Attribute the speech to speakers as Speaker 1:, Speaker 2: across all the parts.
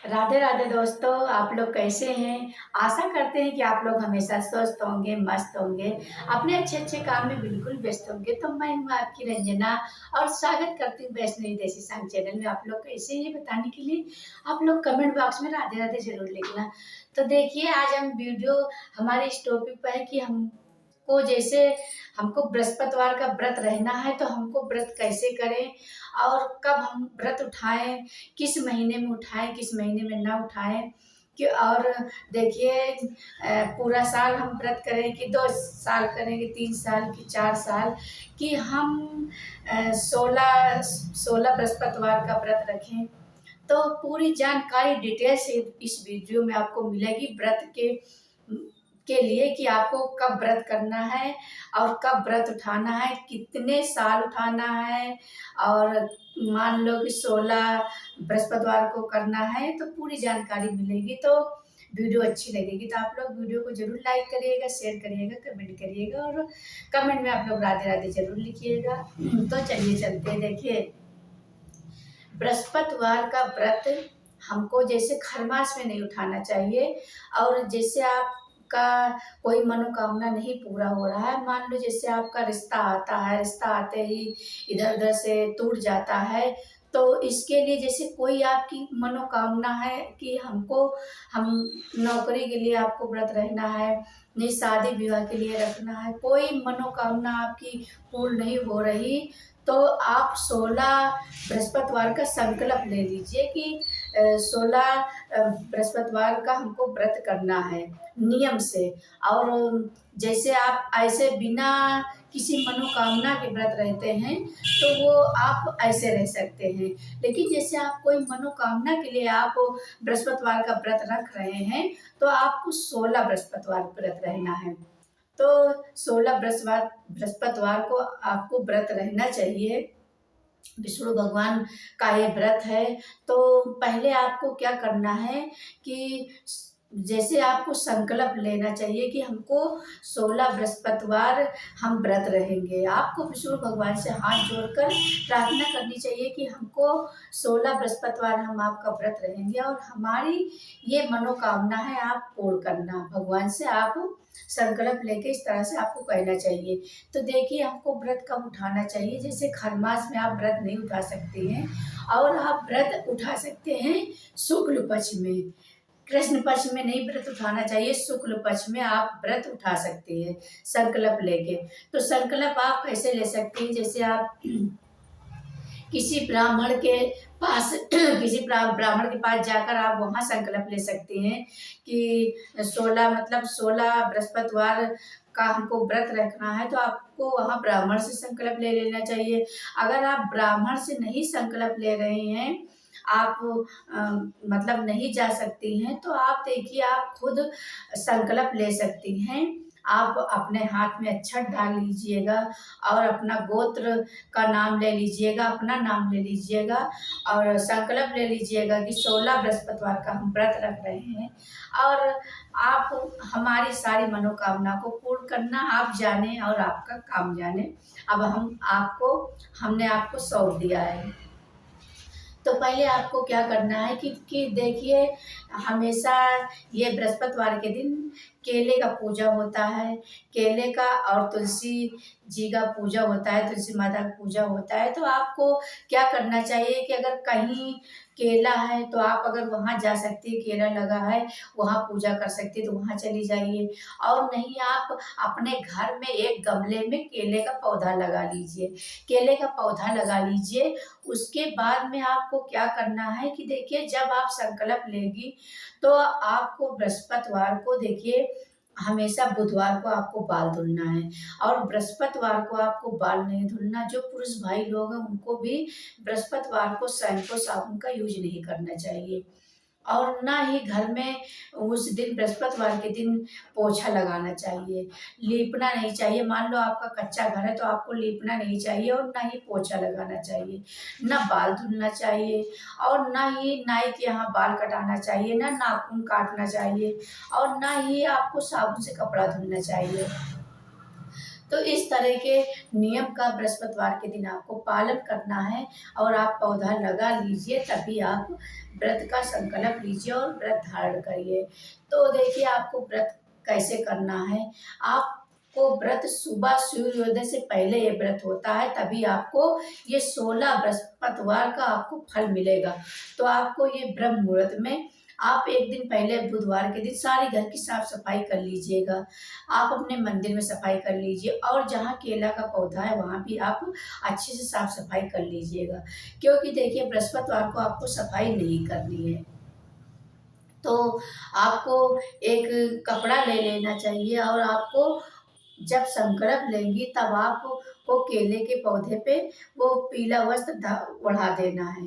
Speaker 1: राधे राधे दोस्तों, आप लोग कैसे हैं? आशा करते हैं कि आप लोग हमेशा स्वस्थ होंगे, मस्त होंगे, अपने अच्छे-अच्छे काम में बिल्कुल व्यस्त होंगे। तो मैं हूँ आपकी रंजना और स्वागत करती हूँ वैष्णवी देसी सांग चैनल में। आप लोग कैसे हैं ये बताने के लिए आप लोग कमेंट बॉक्स में राधे राधे ज़रूर लिखना। तो देखिए आज हम वीडियो हमारे इस टॉपिक पे है कि हमको जैसे हमको बृहस्पतिवार का व्रत रहना है तो हमको व्रत कैसे करें और कब हम व्रत उठाएँ, किस महीने में उठाएँ, किस महीने में ना उठाएँ कि और देखिए पूरा साल हम व्रत करें कि 2 साल करें कि 3 साल कि 4 साल कि हम 16 बृहस्पतिवार का व्रत रखें। तो पूरी जानकारी डिटेल से इस वीडियो में आपको मिलेगी व्रत के लिए कि आपको कब व्रत करना है और कब व्रत उठाना है, कितने साल उठाना है और मान लो कि 16 बृहस्पतिवार को करना है तो पूरी जानकारी मिलेगी। तो वीडियो अच्छी लगेगी तो आप लोग वीडियो को ज़रूर लाइक करिएगा, शेयर करिएगा, कमेंट करिएगा और कमेंट में आप लोग राधे राधे ज़रूर लिखिएगा। तो चलिए चलते हैं। देखिए बृहस्पतिवार का व्रत हमको जैसे खरमास में नहीं उठाना चाहिए और जैसे आपका कोई मनोकामना नहीं पूरा हो रहा है, मान लो जैसे आपका रिश्ता आता है, रिश्ता आते ही इधर-उधर से टूट जाता है, तो इसके लिए जैसे कोई आपकी मनोकामना है कि हम नौकरी के लिए आपको व्रत रहना है, नहीं शादी-विवाह के लिए रखना है, कोई मनोकामना आपकी पूर्ण नहीं हो रही, तो आप 16 बृहस्पतिवार का संकल्प ले लीजिए कि 16 बृहस्पतिवार का हमको व्रत करना है नियम से। और जैसे आप ऐसे बिना किसी मनोकामना के व्रत रहते हैं तो वो आप ऐसे रह सकते हैं। लेकिन जैसे आप कोई मनोकामना के लिए आप बृहस्पतिवार का व्रत रख रहे हैं तो आपको 16 बृहस्पतिवार व्रत रहना है। तो 16 बृहस्पतिवार को आपको व्रत रहना चाहिए। विष्णु भगवान का ये व्रत है। तो पहले आपको क्या करना है कि जैसे आपको संकल्प लेना चाहिए कि हमको 16 बृहस्पतिवार हम व्रत रहेंगे। आपको विष्णु भगवान से हाथ जोड़कर प्रार्थना करनी चाहिए कि हमको 16 बृहस्पतिवार हम आपका व्रत रहेंगे और हमारी ये मनोकामना है आप पूर्ण करना। भगवान से आप संकल्प लेके इस तरह से आपको कहना चाहिए। तो देखिए हमको व्रत कब उठाना चाहिए, जैसे खरमास में आप व्रत नहीं उठा सकते हैं और आप व्रत उठा सकते हैं शुक्ल पक्ष में। कृष्ण पक्ष में नहीं व्रत उठाना चाहिए, शुक्ल पक्ष में आप व्रत उठा सकते हैं संकल्प लेके। तो संकल्प आप कैसे ले सकते हैं, जैसे आप किसी ब्राह्मण के पास किसी ब्राह्मण के पास जाकर आप वहाँ संकल्प ले सकते हैं कि 16 मतलब 16 बृहस्पतिवार का हमको व्रत रखना है, तो आपको वहाँ ब्राह्मण से संकल्प ले लेना चाहिए। अगर आप ब्राह्मण से नहीं संकल्प ले रहे हैं, आप मतलब नहीं जा सकती हैं, तो आप देखिए आप खुद संकल्प ले सकती हैं। आप अपने हाथ में अक्षत डाल लीजिएगा और अपना गोत्र का नाम ले लीजिएगा, अपना नाम ले लीजिएगा और संकल्प ले लीजिएगा कि 16 बृहस्पतिवार का हम व्रत रख रहे हैं और आप हमारी सारी मनोकामना को पूर्ण करना आप जाने और आपका काम जाने। अब हमने आपको सौंप दिया है। तो पहले आपको क्या करना है कि देखिए हमेशा ये बृहस्पतिवार के दिन केले का पूजा होता है। केले का और तुलसी जी का पूजा होता है, तुलसी माता का पूजा होता है। तो आपको क्या करना चाहिए कि अगर कहीं केला है तो आप अगर वहाँ जा सकती है, केला लगा है वहाँ पूजा कर सकती है तो वहाँ चली जाइए और नहीं आप अपने घर में एक गमले में केले का पौधा लगा लीजिए। केले का पौधा लगा लीजिए, उसके बाद में आपको क्या करना है कि देखिए जब आप संकल्प लेंगी तो आपको बृहस्पतिवार को देखिए हमेशा बुधवार को आपको बाल धुलना है और बृहस्पतिवार को आपको बाल नहीं धुलना। जो पुरुष भाई लोग हैं उनको भी बृहस्पतिवार को शैम्पू साबुन का यूज नहीं करना चाहिए और ना ही घर में उस दिन बृहस्पतिवार के दिन पोछा लगाना चाहिए, लीपना नहीं चाहिए। मान लो आपका कच्चा घर है तो आपको लीपना नहीं चाहिए और ना ही पोछा लगाना चाहिए, ना बाल धुलना चाहिए और ना ही नाई के यहाँ बाल कटाना चाहिए, ना नाखून काटना चाहिए और ना ही आपको साबुन से कपड़ा धुलना चाहिए। तो इस तरह के नियम का बृहस्पतिवार के दिन आपको पालन करना है और आप पौधा लगा लीजिए, तभी आप व्रत का संकल्प लीजिए और व्रत धारण करिए। तो देखिए आपको व्रत कैसे करना है। आपको व्रत सुबह सूर्योदय से पहले ये व्रत होता है, तभी आपको ये 16 बृहस्पतिवार का आपको फल मिलेगा। तो आपको ये ब्रह्म मुहूर्त में आप एक दिन पहले बुधवार के दिन सारी घर की साफ सफाई कर लीजिएगा। आप अपने मंदिर में सफाई कर लीजिए और जहाँ केला का पौधा है वहाँ भी आप अच्छे से साफ सफाई कर लीजिएगा, क्योंकि देखिए बृहस्पतिवार को आपको सफाई नहीं करनी है। तो आपको एक कपड़ा ले लेना चाहिए और आपको जब संकल्प लेंगी तब आपको केले के पौधे पे वो पीला वस्त्र ओढ़ा देना है।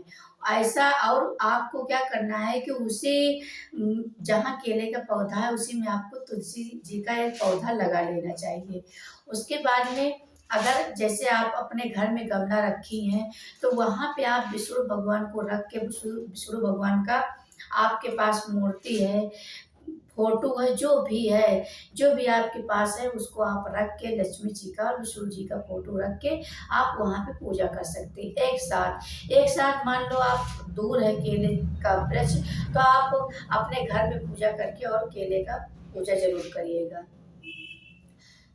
Speaker 1: ऐसा, और आपको क्या करना है कि उसी जहाँ केले का पौधा है उसी में आपको तुलसी जी का एक पौधा लगा लेना चाहिए। उसके बाद में अगर जैसे आप अपने घर में गमला रखी हैं तो वहाँ पे आप विष्णु भगवान को रख के, विष्णु भगवान का आपके पास मूर्ति है, फोटो है, जो भी आपके पास है उसको आप रख के लक्ष्मी जी का और विष्णु जी का फोटो रख के आप वहाँ पे पूजा कर सकते हैं। एक साथ मान लो आप दूर है केले का वृक्ष, तो आप अपने घर में पूजा करके और केले का पूजा जरूर करिएगा।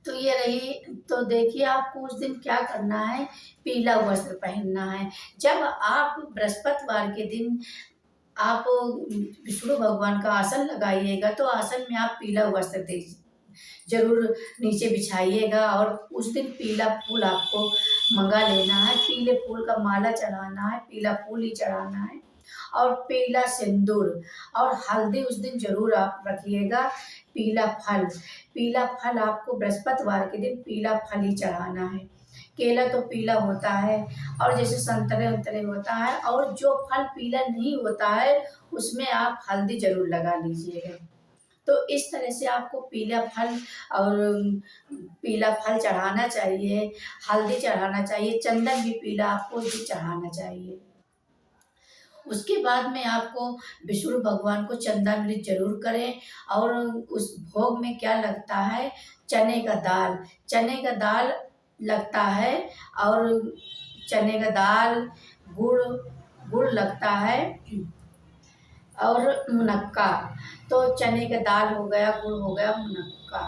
Speaker 1: तो ये रही। तो देखिए आपको उस दिन क्या करना है, पीला वस्त्र पहनना है। जब आप बृहस्पतिवार के दिन आप विष्णु भगवान का आसन लगाइएगा तो आसन में आप पीला वस्त्र दे जरूर नीचे बिछाइएगा, और उस दिन पीला फूल आपको मंगा लेना है। पीले फूल का माला चढ़ाना है, पीला फूल ही चढ़ाना है, और पीला सिंदूर और हल्दी उस दिन जरूर आप रखिएगा। पीला फल आपको बृहस्पतिवार के दिन पीला फल ही चढ़ाना है। केला तो पीला होता है और जैसे संतरे उतरे होता है, और जो फल पीला नहीं होता है उसमें आप हल्दी जरूर लगा लीजिएगा। तो इस तरह से आपको पीला फल चढ़ाना चाहिए, हल्दी चढ़ाना चाहिए, चंदन भी पीला आपको भी चढ़ाना चाहिए। उसके बाद में आपको विष्णु भगवान को चंदामृत जरूर करें। और उस भोग में क्या लगता है, चने का दाल लगता है, और चने का दाल, गुड़ गुड़ लगता है, और मुनक्का। तो चने का दाल हो गया, गुड़ हो गया, मुनक्का।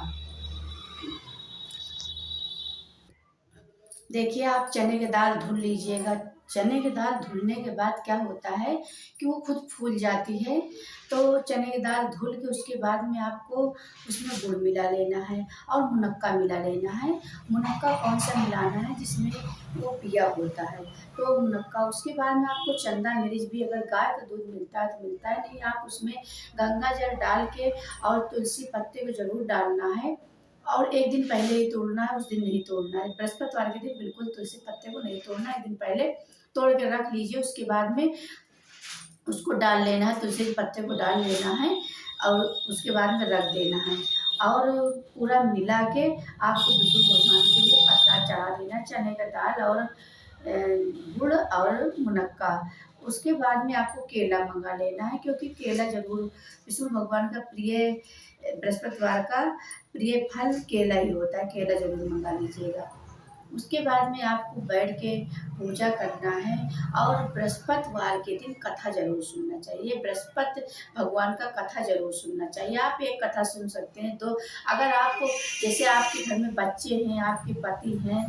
Speaker 1: देखिए आप चने की दाल धुल लीजिएगा। चने की दाल धुलने के बाद क्या होता है कि वो खुद फूल जाती है। तो चने की दाल धुल के उसके बाद में आपको उसमें गुड़ मिला लेना है और मुनक्का मिला लेना है। मुनक्का कौन सा मिलाना है, जिसमें वो पिया होता है, तो मुनक्का। उसके बाद में आपको चंदा मिर्च भी, अगर गाय का दूध मिलता है तो मिलता है, नहीं आप उसमें गंगा जल डाल के और तुलसी पत्ते को जरूर डालना है। और एक दिन पहले ही तोड़ना है, उस दिन नहीं तोड़ना है। बृहस्पतिवार के दिन बिल्कुल तुलसी पत्ते को नहीं तोड़ना है, एक दिन पहले तोड़ के रख लीजिए। उसके बाद में उसको डाल लेना है, तुलसी के पत्ते को डाल लेना है और उसके बाद में रख देना है। और पूरा मिला के आपको विष्णु भगवान के लिए प्रसाद चढ़ा देना, चने का दाल और गुड़ और मुनक्का। उसके बाद में आपको केला मंगा लेना है, क्योंकि केला जरूर विष्णु भगवान का प्रिय, बृहस्पतिवार का प्रिय फल केला ही होता है, केला जरूर मंगा लीजिएगा। उसके बाद में आपको बैठ के पूजा करना है और बृहस्पतिवार के दिन कथा जरूर सुनना चाहिए। बृहस्पति भगवान का कथा जरूर सुनना चाहिए। आप एक कथा सुन सकते हैं, तो अगर आपको जैसे आपके घर में बच्चे हैं, आपके पति हैं,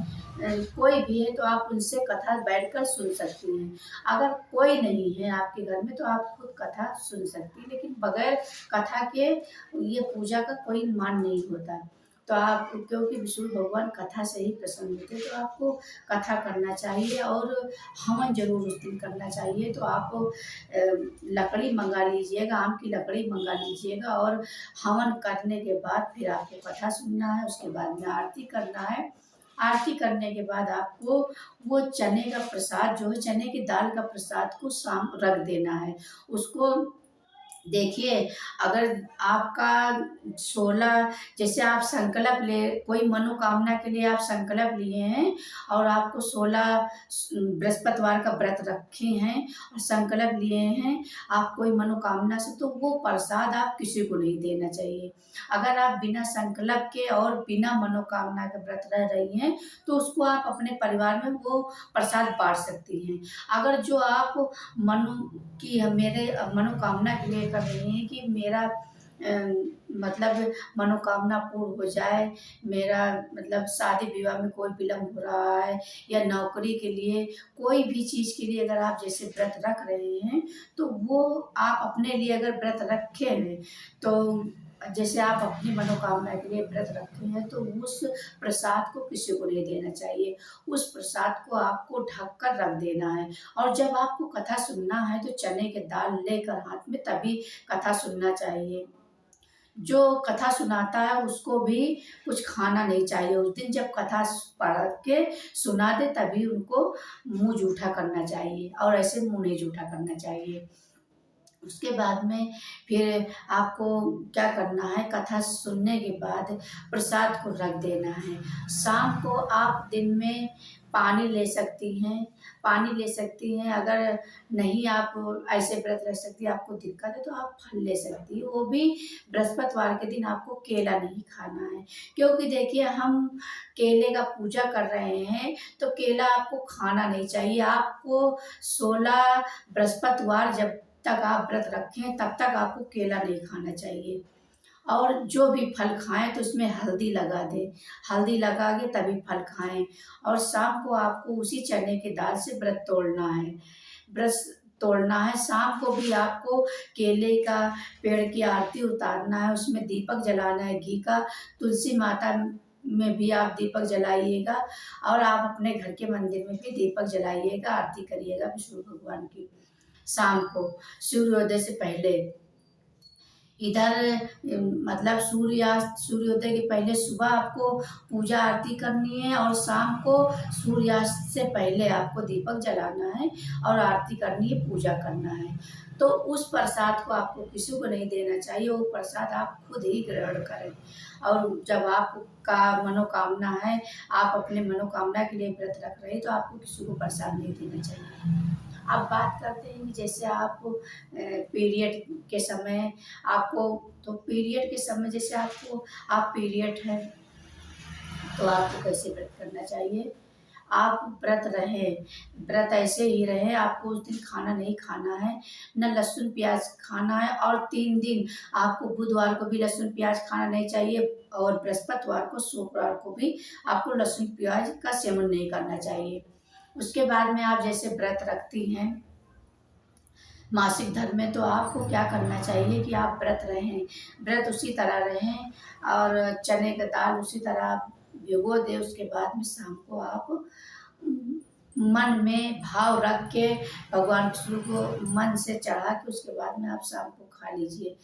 Speaker 1: कोई भी है, तो आप उनसे कथा बैठकर सुन सकती हैं। अगर कोई नहीं है आपके घर में तो आप खुद कथा सुन सकती हैं, लेकिन बगैर कथा के ये पूजा का कोई मान नहीं होता। तो आप, क्योंकि विष्णु भगवान कथा से ही प्रसन्न होते, तो आपको कथा करना चाहिए और हवन जरूर उस दिन करना चाहिए। तो आप लकड़ी मंगा लीजिएगा, आम की लकड़ी मंगा लीजिएगा, और हवन करने के बाद फिर आपको कथा सुनना है। उसके बाद में आरती करना है। आरती करने के बाद आपको वो चने का प्रसाद जो है, चने की दाल का प्रसाद को शाम रख देना है। उसको देखिए, अगर आपका 16 जैसे आप संकल्प ले कोई मनोकामना के लिए आप संकल्प लिए हैं और आपको 16 बृहस्पतिवार का व्रत रखे हैं और संकल्प लिए हैं आप कोई मनोकामना से, तो वो प्रसाद आप किसी को नहीं देना चाहिए। अगर आप बिना संकल्प के और बिना मनोकामना के व्रत रह रही हैं, तो उसको आप अपने परिवार में वो प्रसाद बाँट सकती हैं। अगर जो आप मनो कि मेरे मनोकामना के लिए कर रही हैं कि मेरा मतलब मनोकामना पूर्ण हो जाए, मेरा मतलब शादी विवाह में कोई विलम्ब हो रहा है या नौकरी के लिए कोई भी चीज़ के लिए अगर आप जैसे व्रत रख रहे हैं, तो वो आप अपने लिए अगर व्रत रखे हैं, तो जैसे आप अपनी मनोकामना के लिए व्रत रखे हैं, तो उस प्रसाद को किसी को नहीं देना चाहिए। उस प्रसाद को आपको ढक कर रख देना है और जब आपको कथा सुनना है तो चने की दाल लेकर हाथ में तभी कथा सुनना चाहिए। जो कथा सुनाता है उसको भी कुछ खाना नहीं चाहिए। उस दिन जब कथा पढ़ के सुना दे तभी उनको मुँह जूठा करना चाहिए और ऐसे मुँह नहीं जूठा करना चाहिए। उसके बाद में फिर आपको क्या करना है, कथा सुनने के बाद प्रसाद को रख देना है। शाम को आप दिन में पानी ले सकती हैं, पानी ले सकती हैं। अगर नहीं आप ऐसे व्रत रह सकती, आपको दिक्कत है तो आप फल ले सकती हैं। वो भी बृहस्पतिवार के दिन आपको केला नहीं खाना है, क्योंकि देखिए हम केले का पूजा कर रहे हैं तो केला आपको खाना नहीं चाहिए। आपको 16 बृहस्पतिवार जब तक आप व्रत रखें तब तक आपको केला नहीं खाना चाहिए और जो भी फल खाएं तो उसमें हल्दी लगा दें, हल्दी लगा के तभी फल खाएं। और शाम को आपको उसी चने की दाल से व्रत तोड़ना है, व्रत तोड़ना है। शाम को भी आपको केले का पेड़ की आरती उतारना है, उसमें दीपक जलाना है घी का। तुलसी माता में भी आप दीपक जलाइएगा और आप अपने घर के मंदिर में भी दीपक जलाइएगा, आरती करिएगा विष्णु भगवान की। शाम को सूर्योदय से पहले इधर मतलब सूर्योदय के पहले सुबह आपको पूजा आरती करनी है और शाम को सूर्यास्त से पहले आपको दीपक जलाना है और आरती करनी है, पूजा करना है। तो उस प्रसाद को आपको किसी को नहीं देना चाहिए, वो प्रसाद आप खुद ही ग्रहण करें। और जब आपका मनोकामना है, आप अपने मनोकामना के लिए व्रत रख रहे हैं, तो आपको किसी को प्रसाद नहीं देना चाहिए। अब बात करते हैं कि जैसे आप पीरियड के समय आपको, तो पीरियड के समय जैसे आप पीरियड है तो आपको कैसे व्रत करना चाहिए। आप व्रत रहें, व्रत ऐसे ही रहे, आपको उस दिन खाना नहीं खाना है, न लहसुन प्याज खाना है और 3 दिन आपको बुधवार को भी लहसुन प्याज खाना नहीं चाहिए और बृहस्पतिवार को शुक्रवार को भी आपको लहसुन प्याज का सेवन नहीं करना चाहिए। उसके बाद में आप जैसे व्रत रखती हैं मासिक धर्म में, तो आपको क्या करना चाहिए कि आप व्रत रहें, व्रत उसी तरह रहें और चने का दाल उसी तरह आप भिगो दें। उसके बाद में शाम को आप मन में भाव रख के भगवान विष्णु को मन से चढ़ा के उसके बाद में आप शाम को खा लीजिए।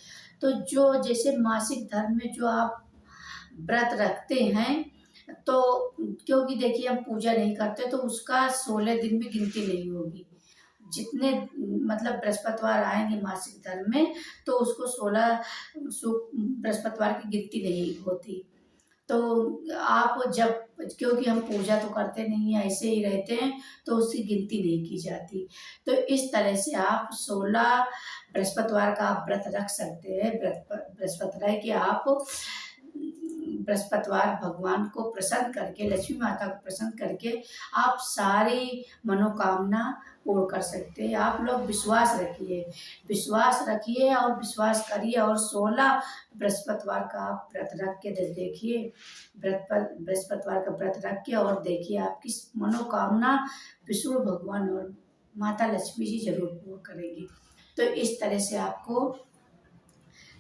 Speaker 1: तो जो जैसे मासिक धर्म में जो आप व्रत रखते हैं, तो क्योंकि देखिए हम पूजा नहीं करते तो उसका 16 दिन भी गिनती नहीं होगी। जितने मतलब बृहस्पतिवार आएंगे मासिक धर्म में तो उसको 16 बृहस्पतिवार की गिनती नहीं होती। तो आप जब, क्योंकि हम पूजा तो करते नहीं हैं, ऐसे ही रहते हैं, तो उसकी गिनती नहीं की जाती। तो इस तरह से आप 16 बृहस्पतिवार का आप व्रत रख सकते हैं। बृहस्पतिवार कि आप बृहस्पतिवार भगवान को प्रसन्न करके, लक्ष्मी माता को प्रसन्न करके आप सारी मनोकामना पूर्ण कर सकते हैं। आप लोग विश्वास रखिए और विश्वास करिए और 16 बृहस्पतिवार का आप व्रत रख के देखिए, बृहस्पतिवार का व्रत रख के और देखिए आपकी मनोकामना विष्णु भगवान और माता लक्ष्मी जी जरूर पूर्ण करेंगी। तो इस तरह से आपको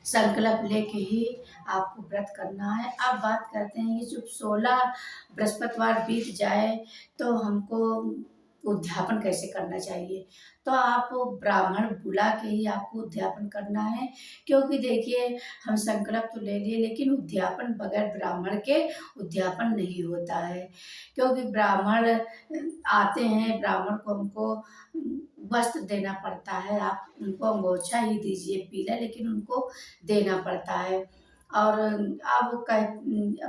Speaker 1: संकल्प लेके ही आपको व्रत करना है। अब बात करते हैं कि जब 16 बृहस्पतिवार बीत जाए तो हमको उद्यापन कैसे करना चाहिए। तो आप ब्राह्मण बुला के ही आपको उद्यापन करना है, क्योंकि देखिए हम संकल्प तो ले लिए लेकिन उद्यापन बगैर ब्राह्मण के उद्यापन नहीं होता है। क्योंकि ब्राह्मण आते हैं, ब्राह्मण को हमको वस्त्र देना पड़ता है, आप उनको अंगोछा ही दीजिए पीला, लेकिन उनको देना पड़ता है। और अब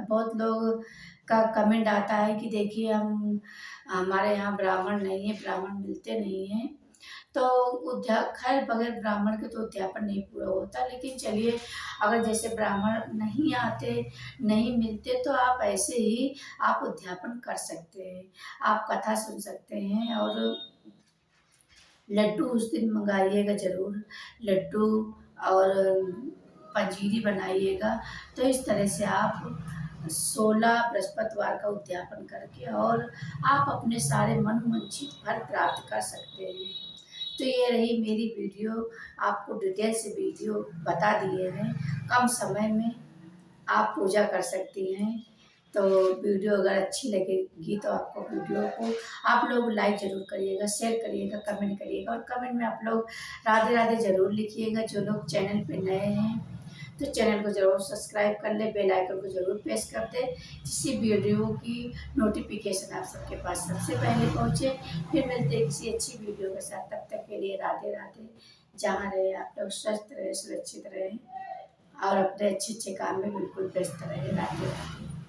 Speaker 1: बहुत लोग का कमेंट आता है कि देखिए हमारे यहाँ ब्राह्मण नहीं है, ब्राह्मण मिलते नहीं हैं, तो खैर बगैर ब्राह्मण के तो उद्यापन नहीं पूरा होता। लेकिन चलिए, अगर जैसे ब्राह्मण नहीं आते, नहीं मिलते, तो आप ऐसे ही आप उद्यापन कर सकते हैं। आप कथा सुन सकते हैं और लड्डू उस दिन मंगाइएगा ज़रूर, लड्डू और पंजीरी बनाइएगा। तो इस तरह से आप 16 बृहस्पतिवार का उद्यापन करके और आप अपने सारे मनोवांछित फल प्राप्त कर सकते हैं। तो ये रही मेरी वीडियो, आपको डिटेल से वीडियो बता दिए हैं। कम समय में आप पूजा कर सकती हैं। तो वीडियो अगर अच्छी लगेगी तो आपको वीडियो को आप लोग लाइक ज़रूर करिएगा, शेयर करिएगा, कमेंट करिएगा, और कमेंट में आप लोग राधे राधे ज़रूर लिखिएगा। जो लोग चैनल पे नए हैं तो चैनल को ज़रूर सब्सक्राइब कर ले, बेल आइकन को ज़रूर प्रेस कर दे, जिससे वीडियो की नोटिफिकेशन आप सबके पास सबसे पहले पहुँचे। फिर मिलते हैं किसी अच्छी वीडियो के साथ, तब तक के लिए राधे राधे। जहाँ रहे आप लोग स्वस्थ रहे, सुरक्षित रहें और अपने अच्छे अच्छे काम में बिल्कुल व्यस्त रहें। राधे राधे।